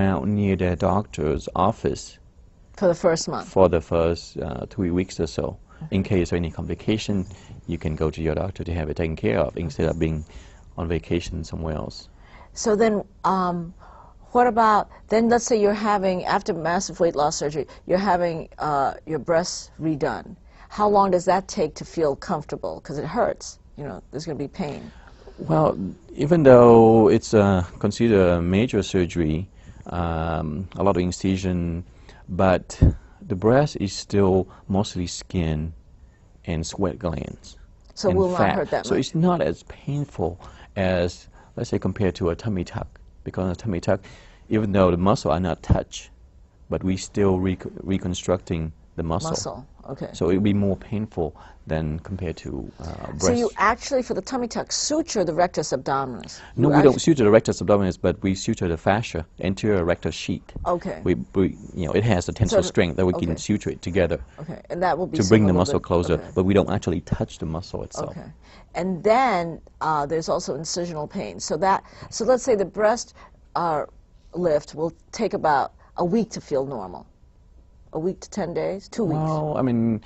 around near their doctor's office For the first month? for the first 3 weeks or so. In case of any complication, you can go to your doctor to have it taken care of instead of being on vacation somewhere else. So then, what about, then let's say you're having, after massive weight loss surgery, you're having your breasts redone. How long does that take to feel comfortable? Because it hurts, you know, there's going to be pain. Well, even though it's considered a major surgery, a lot of incision, but the breast is still mostly skin and sweat glands. So it will not hurt that much. So it's not as painful as, let's say, compared to a tummy tuck. Because a tummy tuck, even though the muscle are not touched, but we still reconstructing the muscle. Okay. So it will be more painful than compared to breast. So you actually, for the tummy tuck, suture the rectus abdominis? No, we don't suture the rectus abdominis, but we suture the fascia, anterior rectus sheath. Okay. We you know, it has a tensile strength that we can suture it together. Okay, and that will be to bring the muscle bit, closer, but we don't actually touch the muscle itself. Okay, and then there's also incisional pain. So let's say the breast lift will take about a week to feel normal. A week to 10 days? 2 weeks? Well, I mean,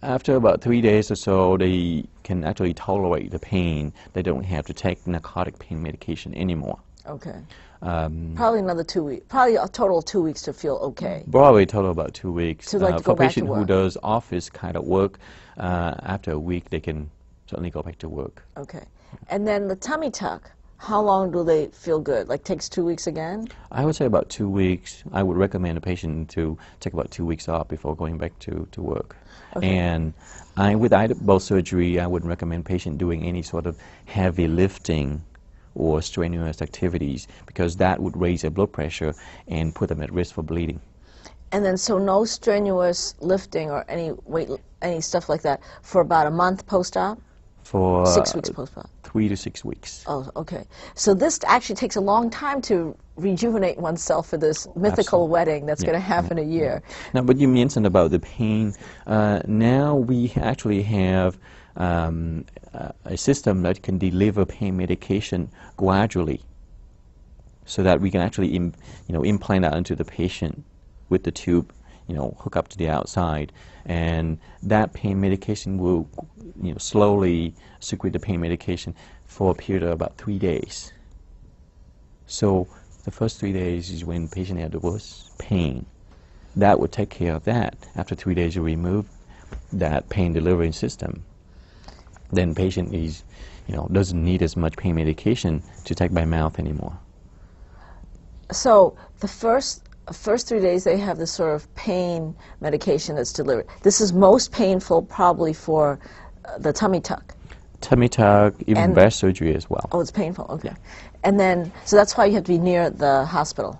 after about 3 days or so, they can actually tolerate the pain. They don't have to take narcotic pain medication anymore. Okay. Probably another 2 weeks. Probably a total of 2 weeks to feel okay. Probably a total about 2 weeks. To like for a patient who does office kind of work, after a week they can certainly go back to work. Okay. And then the tummy tuck, how long do they feel good? Like takes 2 weeks again? I would say about 2 weeks. I would recommend a patient to take about 2 weeks off before going back to work. Okay. And with either both surgery, I wouldn't recommend patient doing any sort of heavy lifting or strenuous activities because that would raise their blood pressure and put them at risk for bleeding. And then so no strenuous lifting or any stuff like that for about a month post-op? For 6 weeks post-op. 3 to 6 weeks. Oh, okay. So this actually takes a long time to rejuvenate oneself for this mythical wedding that's going to happen a year. Now, but you mentioned about the pain. Now we actually have a system that can deliver pain medication gradually, so that we can actually implant that into the patient with the tube, hook up to the outside, and that pain medication will slowly secrete the pain medication for a period of about 3 days. So the first 3 days is when the patient has the worst pain. That would take care of that. After 3 days, you remove that pain delivery system. Then patient is, doesn't need as much pain medication to take by mouth anymore. So the first 3 days they have this sort of pain medication that's delivered. This is most painful probably for the tummy tuck. Tummy tuck, even breast surgery as well. Oh, it's painful, okay. And then, so that's why you have to be near the hospital,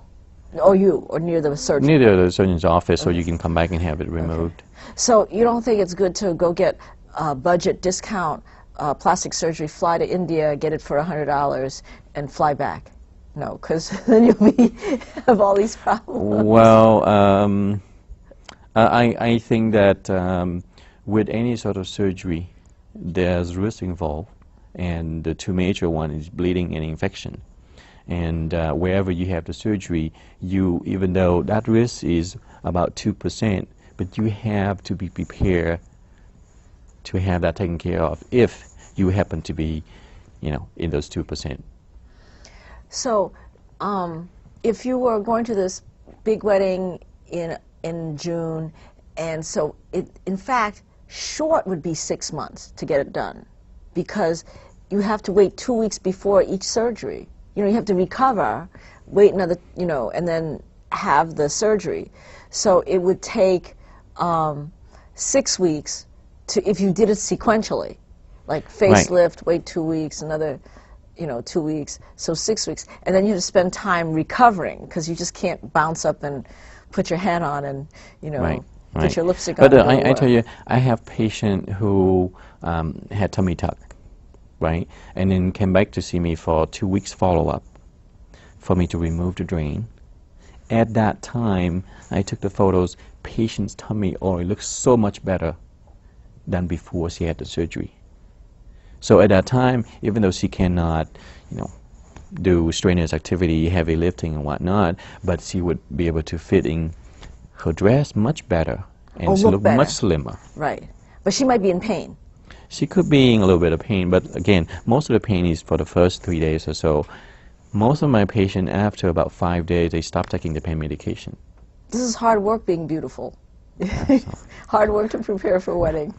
or near the surgeon. Near the surgeon's office, so you can come back and have it removed. Okay. So you don't think it's good to go get a budget discount plastic surgery, fly to India, get it for $100, and fly back? No, because then you'll have all these problems. Well, I think that with any sort of surgery, there's risk involved, and the two major ones is bleeding and infection. And wherever you have the surgery, even though that risk is about 2%, but you have to be prepared to have that taken care of if you happen to be, in those 2%. So, if you were going to this big wedding in June, and so in fact, short would be 6 months to get it done, because you have to wait 2 weeks before each surgery. You have to recover, wait another, and then have the surgery. So it would take 6 weeks if you did it sequentially, like facelift, wait 2 weeks, another 2 weeks, so 6 weeks. And then you have to spend time recovering, because you just can't bounce up and put your hat on and, put your lipstick on. But I tell you, I have a patient who had tummy tuck, right? And then came back to see me for 2 weeks follow-up for me to remove the drain. At that time, I took the photos. Patient's tummy oil looks so much better than before she had the surgery. So at that time, even though she cannot, do strenuous activity, heavy lifting and whatnot, but she would be able to fit in her dress much better and she look much slimmer. Right. But she might be in pain. She could be in a little bit of pain, but again, most of the pain is for the first 3 days or so. Most of my patients, after about 5 days, they stop taking the pain medication. This is hard work being beautiful. Hard work to prepare for a wedding.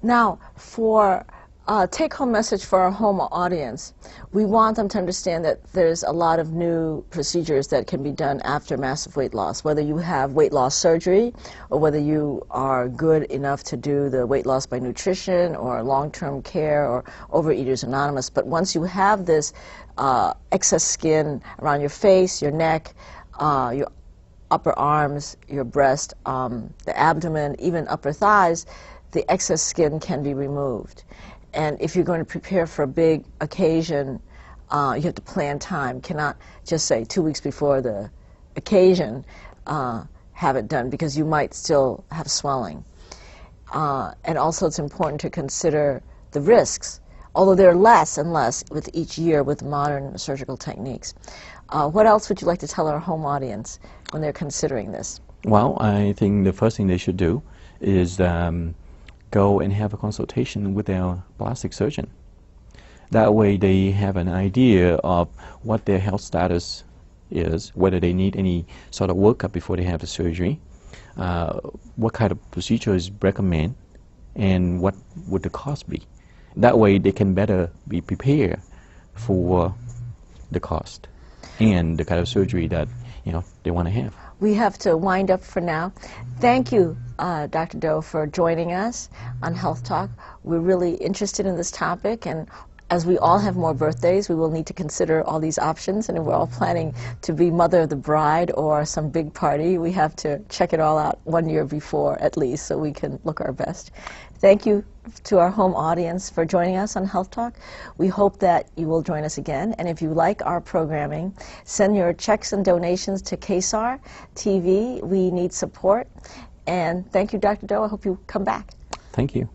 Now, for a take-home message for our home audience, we want them to understand that there's a lot of new procedures that can be done after massive weight loss, whether you have weight loss surgery or whether you are good enough to do the weight loss by nutrition or long-term care or Overeaters Anonymous. But once you have this excess skin around your face, your neck, your upper arms, your breast, the abdomen, even upper thighs, the excess skin can be removed. And if you're going to prepare for a big occasion, you have to plan time. Cannot just say 2 weeks before the occasion have it done, because you might still have swelling. And also it's important to consider the risks, although they're less and less with each year with modern surgical techniques. What else would you like to tell our home audience when they're considering this? Well, I think the first thing they should do is go and have a consultation with their plastic surgeon. That way they have an idea of what their health status is, whether they need any sort of workup before they have the surgery, what kind of procedures recommend, and what would the cost be. That way they can better be prepared for the cost and the kind of surgery that they want to have. We have to wind up for now. Thank you, Dr. Do, for joining us on Health Talk. We're really interested in this topic, and as we all have more birthdays, we will need to consider all these options, and if we're all planning to be mother of the bride or some big party, we have to check it all out 1 year before at least so we can look our best. Thank you to our home audience for joining us on Health Talk. We hope that you will join us again, and if you like our programming, send your checks and donations to KSAR TV. We need support. And thank you, Dr. Do. I hope you come back. Thank you.